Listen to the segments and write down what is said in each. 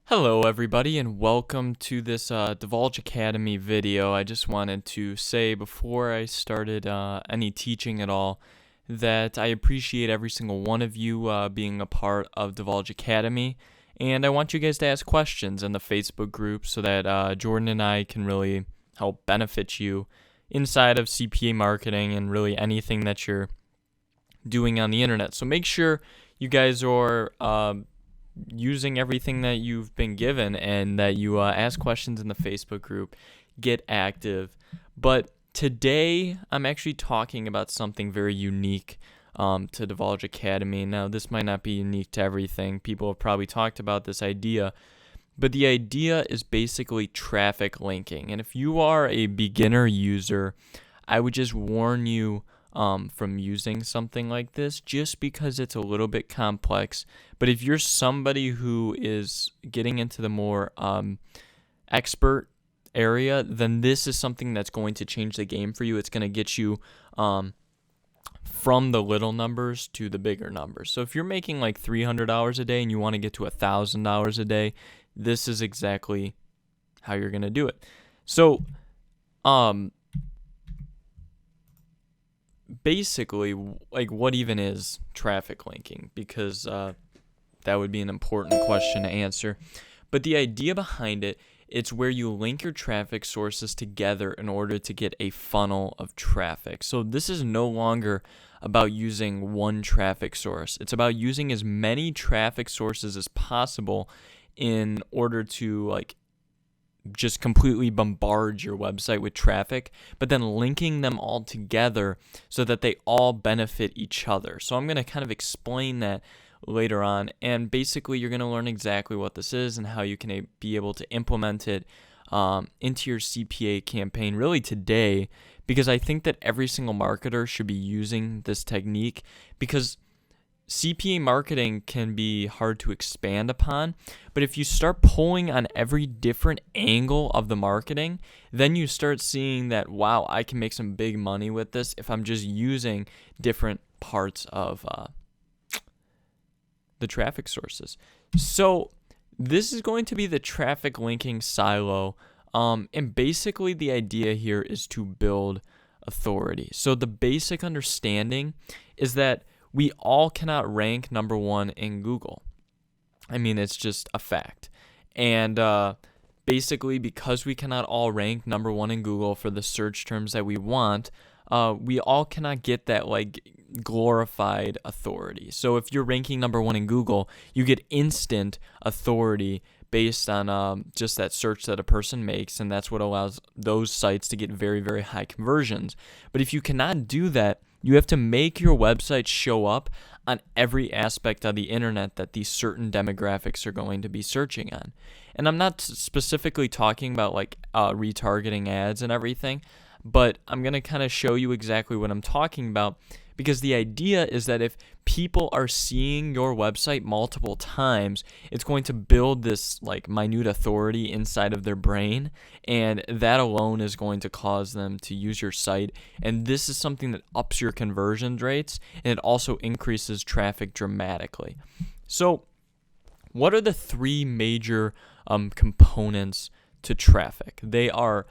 Hello everybody and welcome to this Divulge Academy video. I just wanted to say before I started any teaching at all that I appreciate every single one of you being a part of Divulge Academy, and I want you guys to ask questions in the Facebook group so that Jordan and I can really help benefit you inside of CPA marketing and really anything that you're doing on the internet. So make sure you guys are using everything that you've been given and that you ask questions in the Facebook group, get active. But today I'm actually talking about something very unique to Divulge Academy. Now, this might not be unique to everything. People have probably talked about this idea, but the idea is basically traffic linking. And if you are a beginner user, I would just warn you from using something like this just because it's a little bit complex. But if you're somebody who is getting into the more expert area, then this is something that's going to change the game for you. It's going to get you from the little numbers to the bigger numbers. So if you're making like $300 a day and you want to get to $1,000 a day, this is exactly how you're going to do it. So basically, like, what even is traffic linking? Because that would be an important question to answer. But the idea behind it, it's where you link your traffic sources together in order to get a funnel of traffic. So this is no longer about using one traffic source. It's about using as many traffic sources as possible in order to just completely bombard your website with traffic, but then linking them all together so that they all benefit each other. So I'm going to kind of explain that later on, and basically you're going to learn exactly what this is and how you can be able to implement it into your CPA campaign really today, because I think that every single marketer should be using this technique, because CPA marketing can be hard to expand upon, but if you start pulling on every different angle of the marketing, then you start seeing that, wow, I can make some big money with this if I'm just using different parts of the traffic sources. So this is going to be the traffic linking silo, and basically the idea here is to build authority. So the basic understanding is that we all cannot rank number one in Google. I mean, it's just a fact. And basically, because we cannot all rank number one in Google for the search terms that we want, we all cannot get that glorified authority. So if you're ranking number one in Google, you get instant authority based on just that search that a person makes, and that's what allows those sites to get very, very high conversions. But if you cannot do that, you have to make your website show up on every aspect of the internet that these certain demographics are going to be searching on. And I'm not specifically talking about retargeting ads and everything, but I'm going to kind of show you exactly what I'm talking about, because the idea is that if people are seeing your website multiple times, it's going to build this minute authority inside of their brain, and that alone is going to cause them to use your site. And this is something that ups your conversion rates, and it also increases traffic dramatically. So what are the three major components to traffic? They are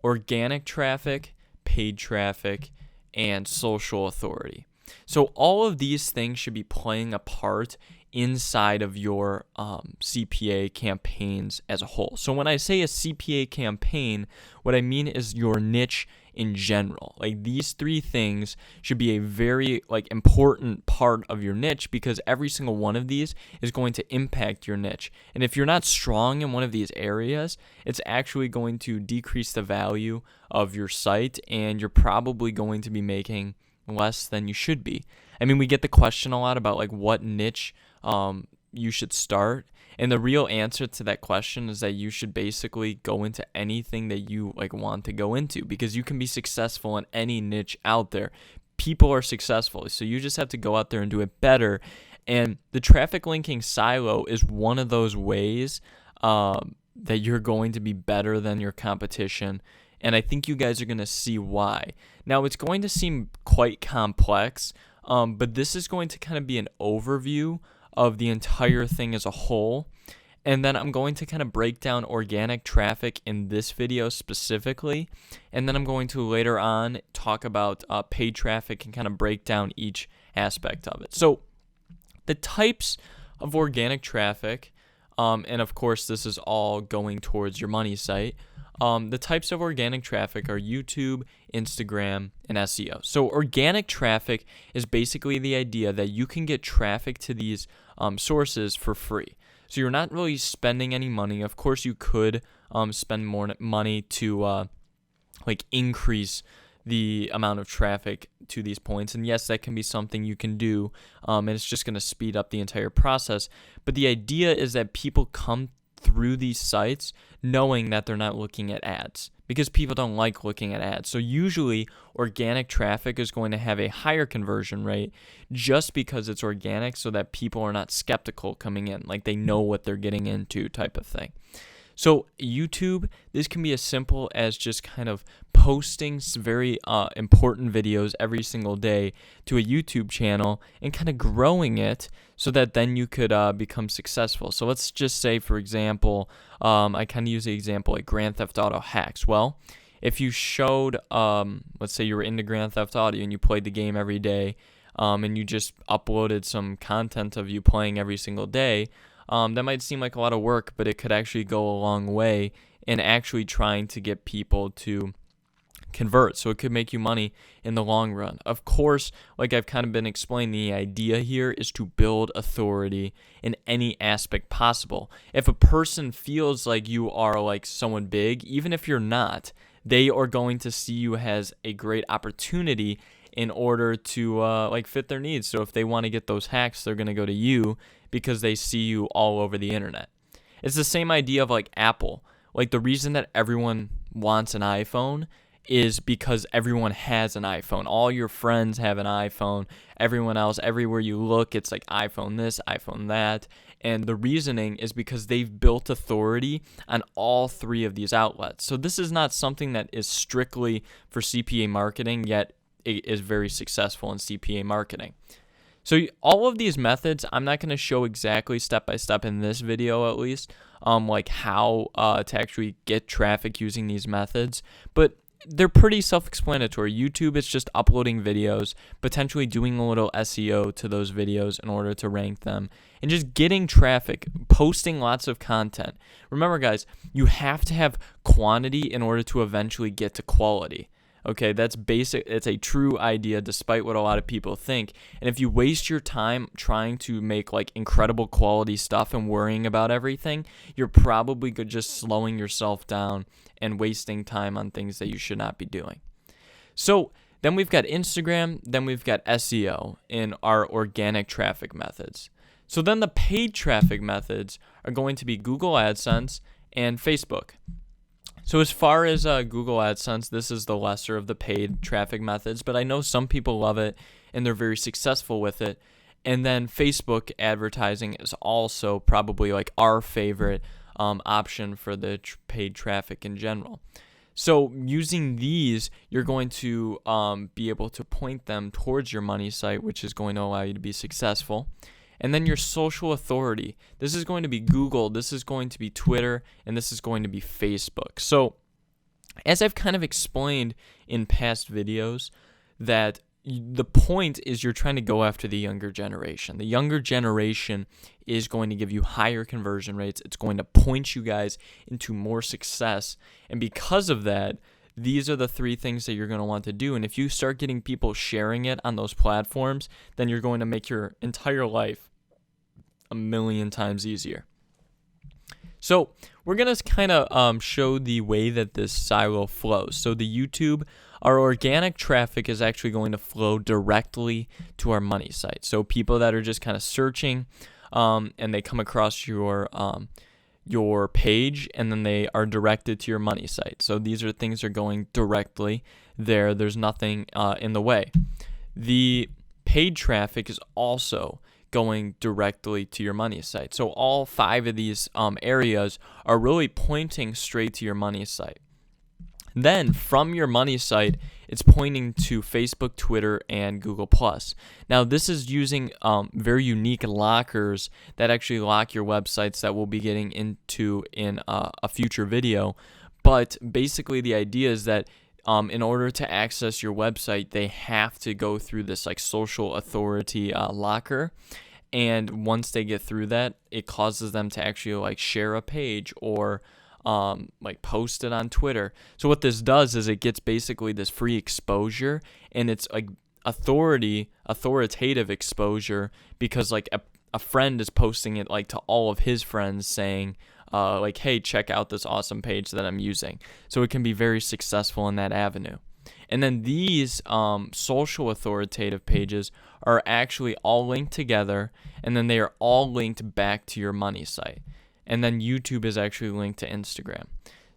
organic traffic, paid traffic, and social authority. So all of these things should be playing a part inside of your CPA campaigns as a whole. So when I say a CPA campaign, what I mean is your niche in general. These three things should be a very important part of your niche, because every single one of these is going to impact your niche. And if you're not strong in one of these areas, it's actually going to decrease the value of your site, and you're probably going to be making less than you should be. I mean, we get the question a lot about what niche you should start. And the real answer to that question is that you should basically go into anything that you want to go into, because you can be successful in any niche out there. People are successful, so you just have to go out there and do it better. And the traffic linking silo is one of those ways that you're going to be better than your competition. And I think you guys are going to see why. Now, it's going to seem quite complex, but this is going to kind of be an overview of the entire thing as a whole. And then I'm going to kind of break down organic traffic in this video specifically. And then I'm going to later on talk about paid traffic and kind of break down each aspect of it. So the types of organic traffic, and of course this is all going towards your money site. The types of organic traffic are YouTube, Instagram, and SEO. So organic traffic is basically the idea that you can get traffic to these sources for free. So you're not really spending any money. Of course, you could spend more money to increase the amount of traffic to these points. And yes, that can be something you can do, and it's just going to speed up the entire process. But the idea is that people come through these sites knowing that they're not looking at ads, because people don't like looking at ads. So usually organic traffic is going to have a higher conversion rate just because it's organic, so that people are not skeptical coming in, like they know what they're getting into type of thing. So YouTube, this can be as simple as just kind of posting very important videos every single day to a YouTube channel and kind of growing it so that then you could become successful. So let's just say, for example, I kind of use the example like Grand Theft Auto hacks. Well, if you showed, let's say you were into Grand Theft Auto and you played the game every day, and you just uploaded some content of you playing every single day, that might seem like a lot of work, but it could actually go a long way in actually trying to get people to convert. So it could make you money in the long run. Of course, like I've kind of been explaining, the idea here is to build authority in any aspect possible. If a person feels like you are like someone big, even if you're not, they are going to see you as a great opportunity in order to fit their needs. So if they want to get those hacks, they're going to go to you because they see you all over the internet. It's the same idea of like Apple. Like the reason that everyone wants an iPhone is because everyone has an iPhone. All your friends have an iPhone. Everyone else, everywhere you look, it's like iPhone this, iPhone that. And the reasoning is because they've built authority on all three of these outlets. So this is not something that is strictly for CPA marketing, yet it is very successful in CPA marketing. So all of these methods, I'm not going to show exactly step by step in this video at least, like how to actually get traffic using these methods, but they're pretty self-explanatory. YouTube is just uploading videos, potentially doing a little SEO to those videos in order to rank them, and just getting traffic, posting lots of content. Remember, guys, you have to have quantity in order to eventually get to quality. Okay, that's basic. It's a true idea despite what a lot of people think. And if you waste your time trying to make like incredible quality stuff and worrying about everything, you're probably just slowing yourself down and wasting time on things that you should not be doing. So then we've got Instagram, then we've got SEO in our organic traffic methods. So then the paid traffic methods are going to be Google AdSense and Facebook. So as far as Google AdSense, this is the lesser of the paid traffic methods, but I know some people love it and they're very successful with it. And then Facebook advertising is also probably like our favorite option for the paid traffic in general. So using these, you're going to be able to point them towards your money site, which is going to allow you to be successful. And then your social authority. This is going to be Google, this is going to be Twitter, and this is going to be Facebook. So as I've kind of explained in past videos, that the point is you're trying to go after the younger generation. The younger generation is going to give you higher conversion rates. It's going to point you guys into more success. And because of that, these are the three things that you're going to want to do. And if you start getting people sharing it on those platforms, then you're going to make your entire life a million times easier. So we're going to kind of show the way that this silo flows. So the YouTube, our organic traffic is actually going to flow directly to our money site. So people that are just kind of searching and they come across your page and then they are directed to your money site. So these are things that are going directly there. There's nothing in the way. The paid traffic is also going directly to your money site. So all 5 of these areas are really pointing straight to your money site. Then from your money site it's pointing to Facebook, Twitter, and Google+. Now, this is using very unique lockers that actually lock your websites that we'll be getting into in a future video. But basically, the idea is that in order to access your website, they have to go through this like social authority locker. And once they get through that, it causes them to actually like share a page or like post it on Twitter. So what this does is it gets basically this free exposure, and it's like authoritative exposure, because like a friend is posting it like to all of his friends saying like, hey, check out this awesome page that I'm using. So it can be very successful in that avenue. And then these social authoritative pages are actually all linked together, and then they are all linked back to your money site. And then YouTube is actually linked to Instagram.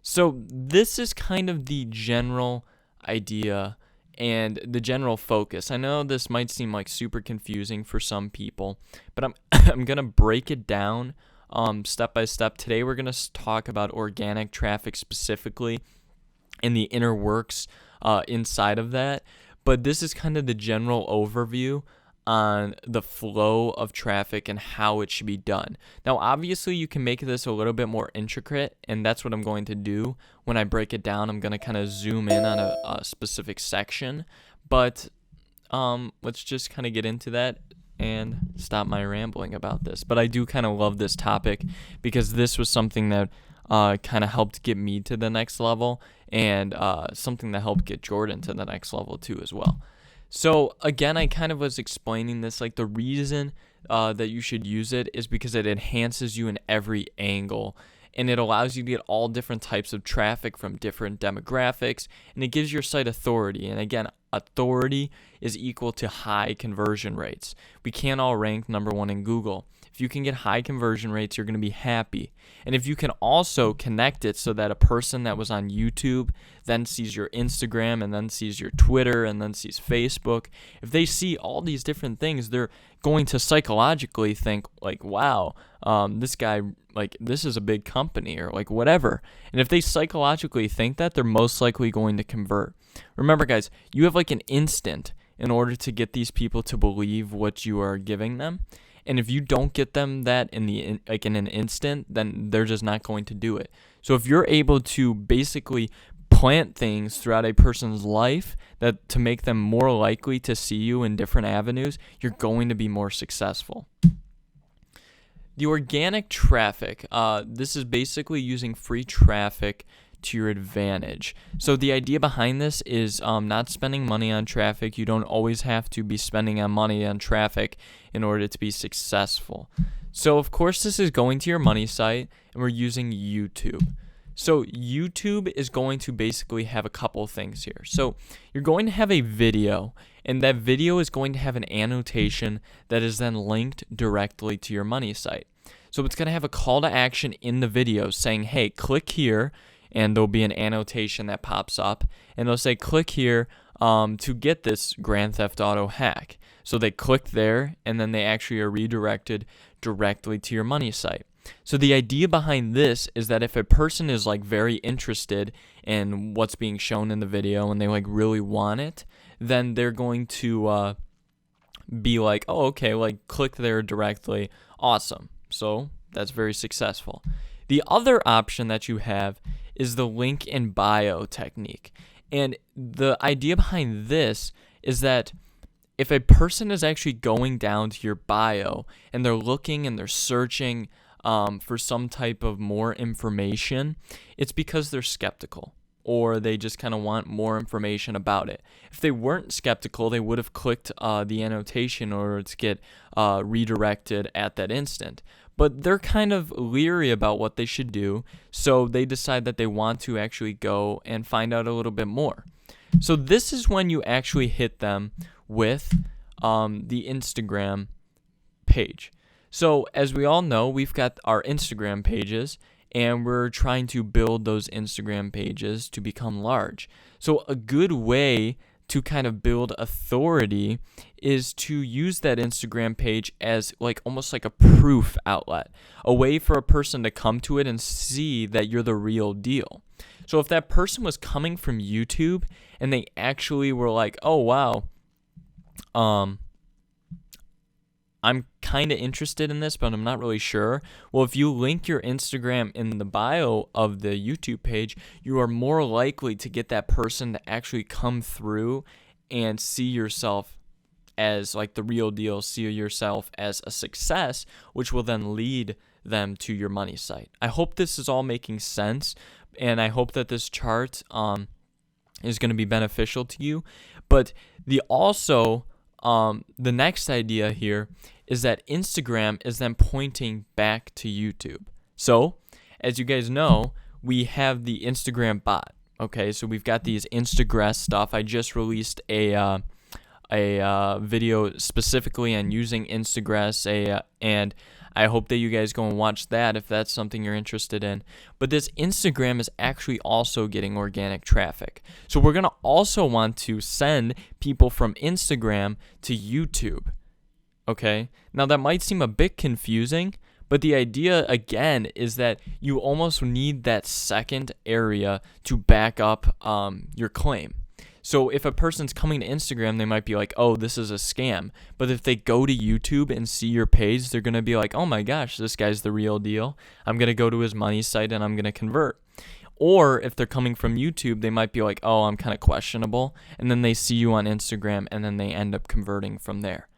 So this is kind of the general idea and the general focus. I know this might seem like super confusing for some people, but I'm going to break it down step by step. Today we're going to talk about organic traffic specifically and the inner works inside of that. But this is kind of the general overview on the flow of traffic and how it should be done. Now, obviously, you can make this a little bit more intricate, and that's what I'm going to do when I break it down. I'm going to kind of zoom in on a specific section, but let's just kind of get into that and stop my rambling about this. But I do kind of love this topic because this was something that kind of helped get me to the next level, and something that helped get Jordan to the next level too as well. So again, I kind of was explaining this, like the reason that you should use it is because it enhances you in every angle, and it allows you to get all different types of traffic from different demographics, and it gives your site authority. And again, authority is equal to high conversion rates. We can't all rank number one in Google. If you can get high conversion rates, you're going to be happy. And if you can also connect it so that a person that was on YouTube then sees your Instagram and then sees your Twitter and then sees Facebook, if they see all these different things, they're going to psychologically think like, wow, this guy, like, this is a big company or like whatever. And if they psychologically think that, they're most likely going to convert. Remember, guys, you have like an instant in order to get these people to believe what you are giving them. And if you don't get them that in an instant, then they're just not going to do it. So if you're able to basically plant things throughout a person's life that to make them more likely to see you in different avenues, you're going to be more successful. The organic traffic, this is basically using free traffic to your advantage. So the idea behind this is not spending money on traffic. You don't always have to be spending money on traffic in order to be successful. So of course this is going to your money site, and we're using YouTube. So YouTube is going to basically have a couple things here. So you're going to have a video, and that video is going to have an annotation that is then linked directly to your money site. So it's going to have a call to action in the video saying, hey, click here, and there'll be an annotation that pops up, and they'll say, click here to get this Grand Theft Auto hack. So they click there, and then they actually are redirected directly to your money site. So the idea behind this is that if a person is like very interested in what's being shown in the video and they like really want it, then they're going to be like, oh, okay, like click there directly. Awesome. So that's very successful. The other option that you have is the link in bio technique. And the idea behind this is that if a person is actually going down to your bio and they're looking and they're searching for some type of more information, it's because they're skeptical or they just kind of want more information about it. If they weren't skeptical, they would have clicked the annotation in order to get redirected at that instant. But they're kind of leery about what they should do, so they decide that they want to actually go and find out a little bit more. So this is when you actually hit them with the Instagram page. So as we all know, we've got our Instagram pages, and we're trying to build those Instagram pages to become large. So a good way to kind of build authority is to use that Instagram page as like almost like a proof outlet, a way for a person to come to it and see that you're the real deal. So if that person was coming from YouTube and they actually were like, oh, wow, I'm kind of interested in this, but I'm not really sure. Well, if you link your Instagram in the bio of the YouTube page, you are more likely to get that person to actually come through and see yourself as like the real deal, see yourself as a success, which will then lead them to your money site. I hope this is all making sense, and I hope that this chart is going to be beneficial to you. But the next idea here is that Instagram is then pointing back to YouTube. So, as you guys know, we have the Instagram bot. Okay, so we've got these Instagram stuff. I just released a video specifically on using Instagram, and I hope that you guys go and watch that if that's something you're interested in. But this Instagram is actually also getting organic traffic. So we're going to also want to send people from Instagram to YouTube. Okay? Now that might seem a bit confusing, but the idea again is that you almost need that second area to back up your claim. So if a person's coming to Instagram, they might be like, oh, this is a scam. But if they go to YouTube and see your page, they're going to be like, oh my gosh, this guy's the real deal. I'm going to go to his money site and I'm going to convert. Or if they're coming from YouTube, they might be like, oh, I'm kind of questionable. And then they see you on Instagram and then they end up converting from there.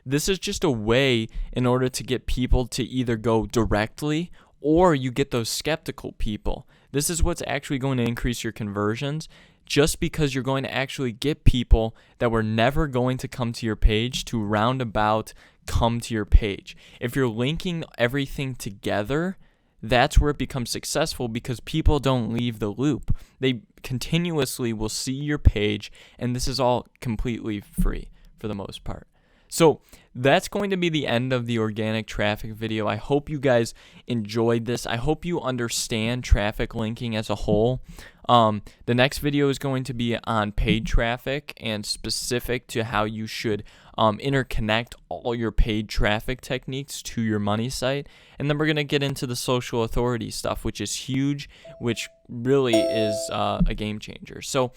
This is just a way in order to get people to either go directly or you get those skeptical people. This is what's actually going to increase your conversions, just because you're going to actually get people that were never going to come to your page to roundabout come to your page. If you're linking everything together, that's where it becomes successful because people don't leave the loop. They continuously will see your page, and this is all completely free for the most part. So that's going to be the end of the organic traffic video. I hope you guys enjoyed this. I hope you understand traffic linking as a whole. The next video is going to be on paid traffic and specific to how you should interconnect all your paid traffic techniques to your money site. And then we're going to get into the social authority stuff, which is huge, which really is a game changer. So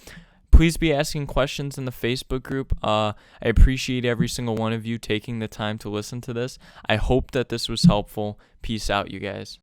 please be asking questions in the Facebook group. I appreciate every single one of you taking the time to listen to this. I hope that this was helpful. Peace out, you guys.